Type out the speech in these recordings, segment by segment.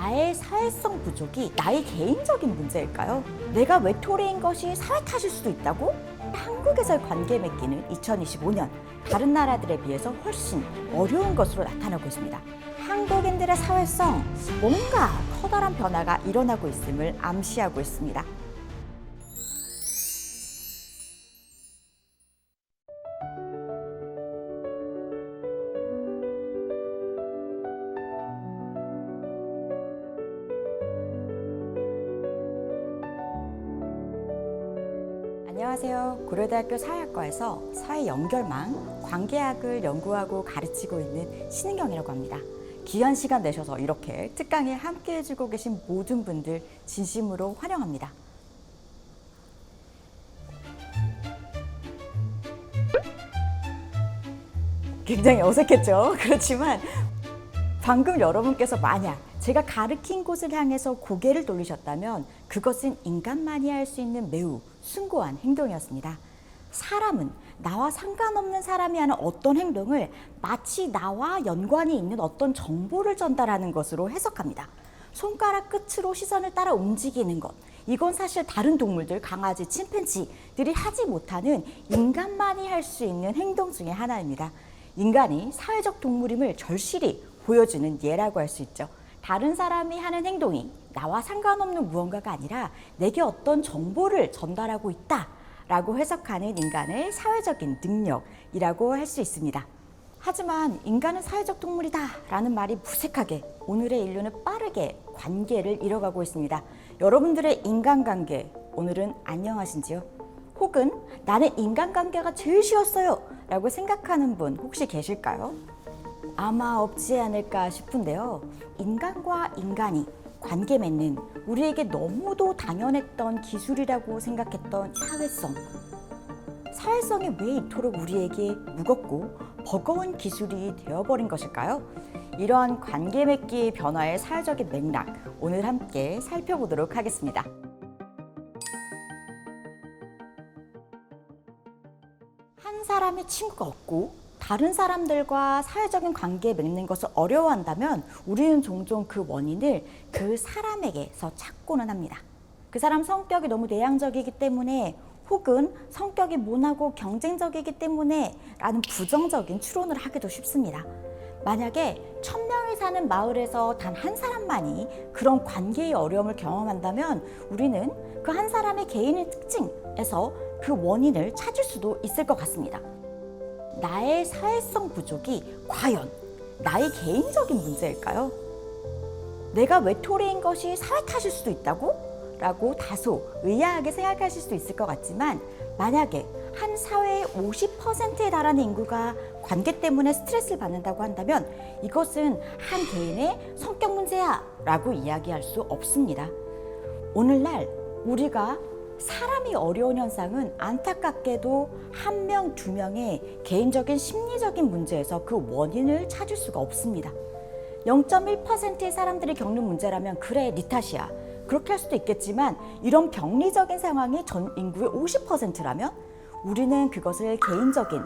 나의 사회성 부족이 나의 개인적인 문제일까요? 내가 외톨이인 것이 사회 탓일 수도 있다고? 한국에서의 관계 맺기는 2025년 다른 나라들에 비해서 훨씬 어려운 것으로 나타나고 있습니다. 한국인들의 사회성, 뭔가 커다란 변화가 일어나고 있음을 암시하고 있습니다. 안녕하세요. 고려대학교 사회학과에서 사회연결망, 관계학을 연구하고 가르치고 있는 신은경이라고 합니다. 귀한 시간 내셔서 이렇게 특강에 함께 해주고 계신 모든 분들 진심으로 환영합니다. 굉장히 어색했죠? 그렇지만 방금 여러분께서 만약 제가 가르친 곳을 향해서 고개를 돌리셨다면 그것은 인간만이 할 수 있는 매우 숭고한 행동이었습니다. 사람은 나와 상관없는 사람이 하는 어떤 행동을 마치 나와 연관이 있는 어떤 정보를 전달하는 것으로 해석합니다. 손가락 끝으로 시선을 따라 움직이는 것, 이건 사실 다른 동물들, 강아지, 침팬지들이 하지 못하는 인간만이 할 수 있는 행동 중에 하나입니다. 인간이 사회적 동물임을 절실히 보여주는 예라고 할 수 있죠. 다른 사람이 하는 행동이 나와 상관없는 무언가가 아니라 내게 어떤 정보를 전달하고 있다라고 해석하는 인간의 사회적인 능력이라고 할 수 있습니다. 하지만 인간은 사회적 동물이다라는 말이 무색하게 오늘의 인류는 빠르게 관계를 잃어가고 있습니다. 여러분들의 인간관계 오늘은 안녕하신지요? 혹은 나는 인간관계가 제일 쉬웠어요 라고 생각하는 분 혹시 계실까요? 아마 없지 않을까 싶은데요. 인간과 인간이 관계 맺는 우리에게 너무도 당연했던 기술이라고 생각했던 사회성이 왜 이토록 우리에게 무겁고 버거운 기술이 되어버린 것일까요? 이러한 관계 맺기의 변화의 사회적인 맥락, 오늘 함께 살펴보도록 하겠습니다. 한 사람의 친구가 없고 다른 사람들과 사회적인 관계 맺는 것을 어려워한다면 우리는 종종 그 원인을 그 사람에게서 찾고는 합니다. 그 사람 성격이 너무 내향적이기 때문에 혹은 성격이 모나고 경쟁적이기 때문에 라는 부정적인 추론을 하기도 쉽습니다. 만약에 1000명이 사는 마을에서 단 한 사람만이 그런 관계의 어려움을 경험한다면 우리는 그 한 사람의 개인의 특징에서 그 원인을 찾을 수도 있을 것 같습니다. 나의 사회성 부족이 과연 나의 개인적인 문제일까요? 내가 외톨이인 것이 사회 탓일 수도 있다고? 라고 다소 의아하게 생각하실 수도 있을 것 같지만 만약에 한 사회의 50%에 달하는 인구가 관계 때문에 스트레스를 받는다고 한다면 이것은 한 개인의 성격 문제야 라고 이야기할 수 없습니다. 오늘날 우리가 사람이 어려운 현상은 안타깝게도 1명, 2명의 개인적인 심리적인 문제에서 그 원인을 찾을 수가 없습니다. 0.1%의 사람들이 겪는 문제라면 그래, 네 탓이야. 그렇게 할 수도 있겠지만 이런 병리적인 상황이 전 인구의 50%라면 우리는 그것을 개인적인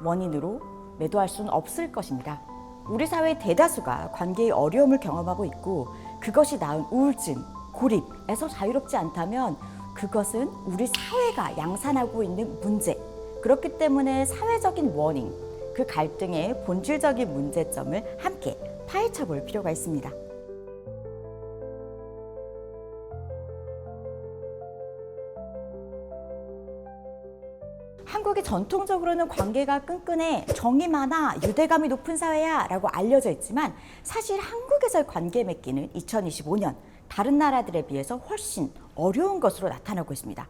원인으로 매도할 수는 없을 것입니다. 우리 사회의 대다수가 관계의 어려움을 경험하고 있고 그것이 낳은 우울증, 고립에서 자유롭지 않다면 그것은 우리 사회가 양산하고 있는 문제, 그렇기 때문에 사회적인 원인, 그 갈등의 본질적인 문제점을 함께 파헤쳐 볼 필요가 있습니다. 한국이 전통적으로는 관계가 끈끈해, 정이 많아, 유대감이 높은 사회야 라고 알려져 있지만 사실 한국에서의 관계 맺기는 2025년 다른 나라들에 비해서 훨씬 어려운 것으로 나타나고 있습니다.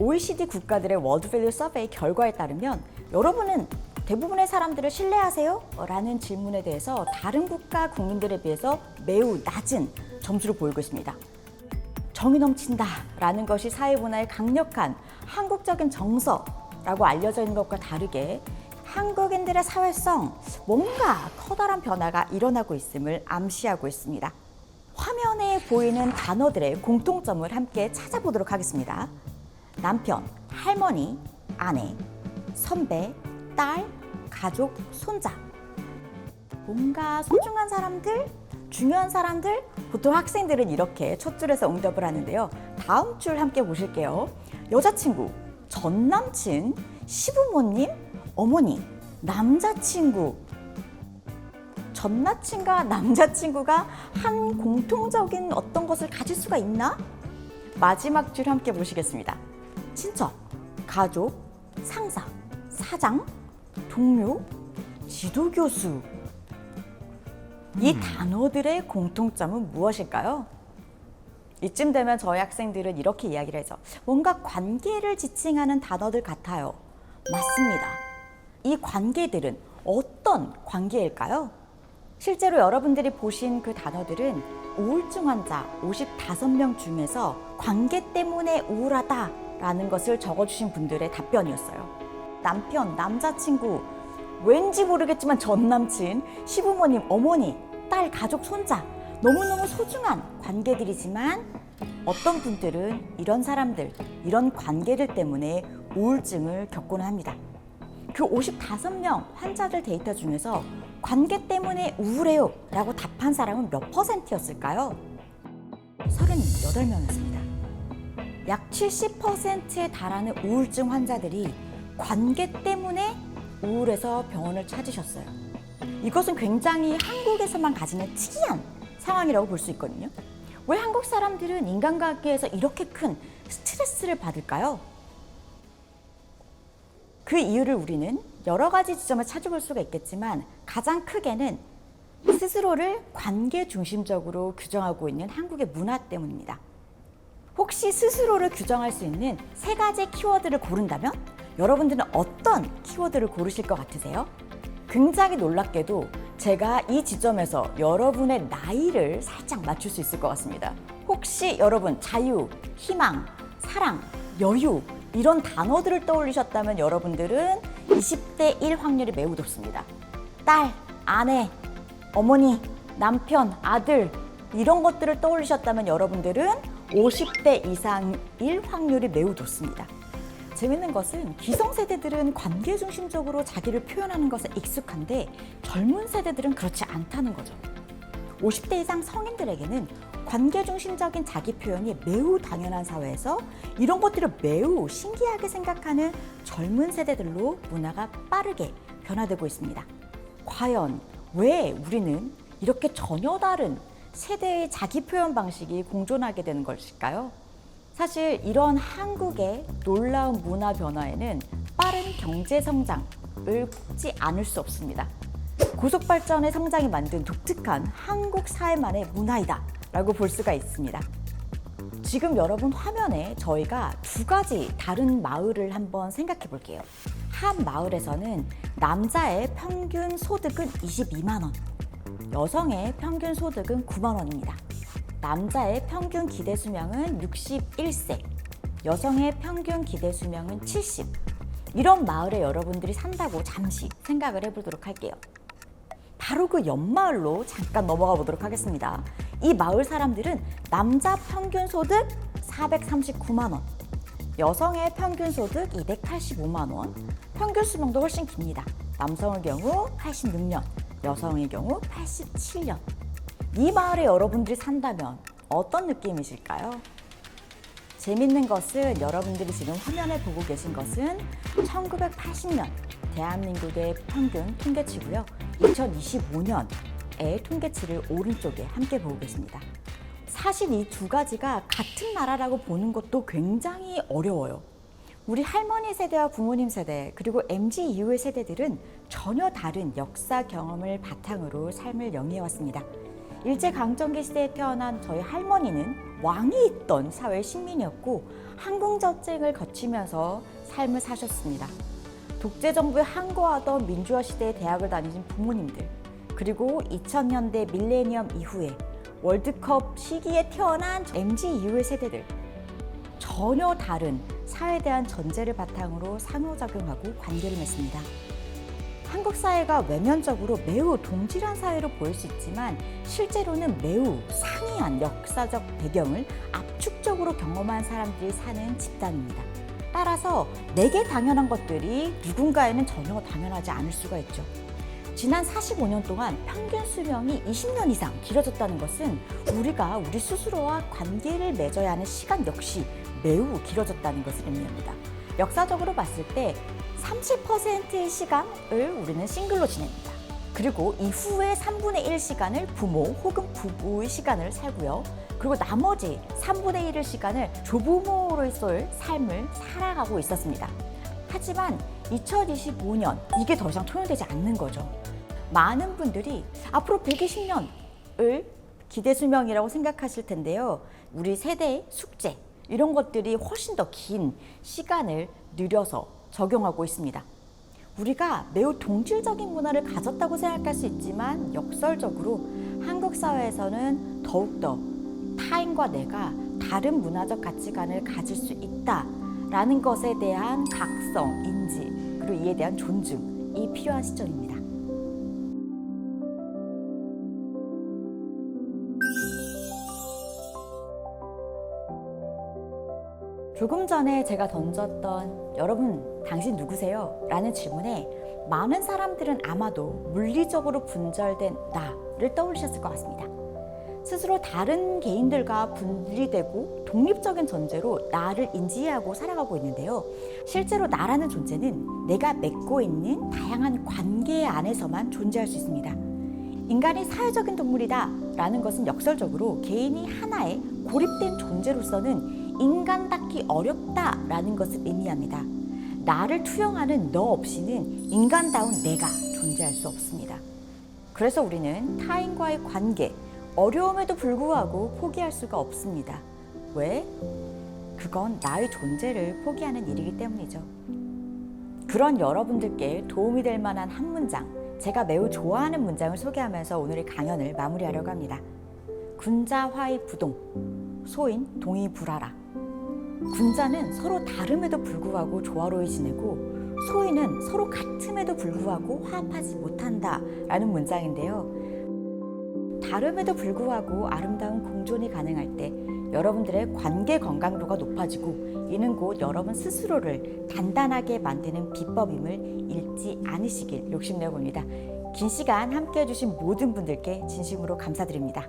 OECD 국가들의 월드 밸류 서베이 결과에 따르면 여러분은 대부분의 사람들을 신뢰하세요? 라는 질문에 대해서 다른 국가 국민들에 비해서 매우 낮은 점수를 보이고 있습니다. 정이 넘친다 라는 것이 사회문화의 강력한 한국적인 정서라고 알려져 있는 것과 다르게 한국인들의 사회성, 뭔가 커다란 변화가 일어나고 있음을 암시하고 있습니다. 화면에 보이는 단어들의 공통점을 함께 찾아보도록 하겠습니다. 남편, 할머니, 아내, 선배, 딸, 가족, 손자. 뭔가 소중한 사람들, 중요한 사람들, 보통 학생들은 이렇게 첫 줄에서 응답을 하는데요. 다음 줄 함께 보실게요. 여자친구, 전남친, 시부모님, 어머니, 남자친구. 전남친과 남자친구가 한 공통적인 어떤 것을 가질 수가 있나? 마지막 줄 함께 보시겠습니다. 친척, 가족, 상사, 사장, 동료, 지도교수. 이 단어들의 공통점은 무엇일까요? 이쯤 되면 저희 학생들은 이렇게 이야기를 해서 뭔가 관계를 지칭하는 단어들 같아요. 맞습니다. 이 관계들은 어떤 관계일까요? 실제로 여러분들이 보신 그 단어들은 우울증 환자 55명 중에서 관계 때문에 우울하다라는 것을 적어주신 분들의 답변이었어요. 남편, 남자친구, 왠지 모르겠지만 전남친, 시부모님, 어머니, 딸, 가족, 손자, 너무너무 소중한 관계들이지만 어떤 분들은 이런 사람들, 이런 관계들 때문에 우울증을 겪곤 합니다. 그 55명 환자들 데이터 중에서 관계 때문에 우울해요 라고 답한 사람은 몇 %였을까요? 38명이었습니다. 약 70%에 달하는 우울증 환자들이 관계 때문에 우울해서 병원을 찾으셨어요. 이것은 굉장히 한국에서만 가지는 특이한 상황이라고 볼 수 있거든요. 왜 한국 사람들은 인간관계에서 이렇게 큰 스트레스를 받을까요? 그 이유를 우리는 여러 가지 지점을 찾아볼 수가 있겠지만 가장 크게는 스스로를 관계 중심적으로 규정하고 있는 한국의 문화 때문입니다. 혹시 스스로를 규정할 수 있는 3가지 키워드를 고른다면 여러분들은 어떤 키워드를 고르실 것 같으세요? 굉장히 놀랍게도 제가 이 지점에서 여러분의 나이를 살짝 맞출 수 있을 것 같습니다. 혹시 여러분 자유, 희망, 사랑, 여유 이런 단어들을 떠올리셨다면 여러분들은 20대 1 확률이 매우 높습니다. 딸, 아내, 어머니, 남편, 아들 이런 것들을 떠올리셨다면 여러분들은 50대 이상일 확률이 매우 높습니다. 재밌는 것은 기성세대들은 관계 중심적으로 자기를 표현하는 것에 익숙한데 젊은 세대들은 그렇지 않다는 거죠. 50대 이상 성인들에게는 관계 중심적인 자기 표현이 매우 당연한 사회에서 이런 것들을 매우 신기하게 생각하는 젊은 세대들로 문화가 빠르게 변화되고 있습니다. 과연 왜 우리는 이렇게 전혀 다른 세대의 자기 표현 방식이 공존하게 되는 것일까요? 사실 이런 한국의 놀라운 문화 변화에는 빠른 경제 성장을 꼽지 않을 수 없습니다. 고속 발전의 성장이 만든 독특한 한국 사회만의 문화이다 라고 볼 수가 있습니다. 지금 여러분 화면에 저희가 2가지 다른 마을을 한번 생각해 볼게요. 한 마을에서는 남자의 평균 소득은 22만 원, 여성의 평균 소득은 9만 원입니다. 남자의 평균 기대 수명은 61세, 여성의 평균 기대 수명은 70. 이런 마을에 여러분들이 산다고 잠시 생각을 해보도록 할게요. 바로 그 옆마을로 잠깐 넘어가 보도록 하겠습니다. 이 마을 사람들은 남자 평균 소득 439만 원, 여성의 평균 소득 285만 원, 평균 수명도 훨씬 깁니다. 남성의 경우 86년, 여성의 경우 87년. 이 마을에 여러분들이 산다면 어떤 느낌이실까요? 재밌는 것은 여러분들이 지금 화면에 보고 계신 것은 1980년 대한민국의 평균 통계치고요. 2025년의 통계치를 오른쪽에 함께 보고 계십니다. 사실 이 2가지가 같은 나라라고 보는 것도 굉장히 어려워요. 우리 할머니 세대와 부모님 세대 그리고 MZ 이후의 세대들은 전혀 다른 역사 경험을 바탕으로 삶을 영위해왔습니다. 일제강점기 시대에 태어난 저희 할머니는 왕이 있던 사회 식민이었고 한국전쟁을 거치면서 삶을 사셨습니다. 독재정부에 항거하던 민주화 시대에 대학을 다니신 부모님들 그리고 2000년대 밀레니엄 이후에 월드컵 시기에 태어난 MZ 이후의 세대들 전혀 다른 사회에 대한 전제를 바탕으로 상호작용하고 관계를 맺습니다. 한국 사회가 외면적으로 매우 동질한 사회로 보일 수 있지만 실제로는 매우 상이한 역사적 배경을 압축적으로 경험한 사람들이 사는 집단입니다. 따라서 내게 당연한 것들이 누군가에는 전혀 당연하지 않을 수가 있죠. 지난 45년 동안 평균 수명이 20년 이상 길어졌다는 것은 우리가 우리 스스로와 관계를 맺어야 하는 시간 역시 매우 길어졌다는 것을 의미합니다. 역사적으로 봤을 때 30%의 시간을 우리는 싱글로 지냅니다. 그리고 이후에 3분의 1 시간을 부모 혹은 부부의 시간을 살고요. 그리고 나머지 3분의 1의 시간을 조부모로서의 삶을 살아가고 있었습니다. 하지만 2025년 이게 더 이상 통용되지 않는 거죠. 많은 분들이 앞으로 120년을 기대 수명이라고 생각하실 텐데요. 우리 세대의 숙제 이런 것들이 훨씬 더 긴 시간을 늘려서 적용하고 있습니다. 우리가 매우 동질적인 문화를 가졌다고 생각할 수 있지만 역설적으로 한국 사회에서는 더욱더 타인과 내가 다른 문화적 가치관을 가질 수 있다라는 것에 대한 각성, 인지, 그리고 이에 대한 존중이 필요한 시점입니다. 조금 전에 제가 던졌던 여러분, 당신 누구세요? 라는 질문에 많은 사람들은 아마도 물리적으로 분절된 나를 떠올리셨을 것 같습니다. 스스로 다른 개인들과 분리되고 독립적인 존재로 나를 인지하고 살아가고 있는데요. 실제로 나라는 존재는 내가 맺고 있는 다양한 관계 안에서만 존재할 수 있습니다. 인간이 사회적인 동물이다 라는 것은 역설적으로 개인이 하나의 고립된 존재로서는 인간답기 어렵다라는 것을 의미합니다. 나를 투영하는 너 없이는 인간다운 내가 존재할 수 없습니다. 그래서 우리는 타인과의 관계, 어려움에도 불구하고 포기할 수가 없습니다. 왜? 그건 나의 존재를 포기하는 일이기 때문이죠. 그런 여러분들께 도움이 될 만한 한 문장, 제가 매우 좋아하는 문장을 소개하면서 오늘의 강연을 마무리하려고 합니다. 군자화의부동, 소인 동의불하라. 군자는 서로 다름에도 불구하고 조화로이 지내고 소인은 서로 같음에도 불구하고 화합하지 못한다 라는 문장인데요. 다름에도 불구하고 아름다운 공존이 가능할 때 여러분들의 관계 건강도가 높아지고 이는 곧 여러분 스스로를 단단하게 만드는 비법임을 잃지 않으시길 욕심내어 봅니다. 긴 시간 함께 해주신 모든 분들께 진심으로 감사드립니다.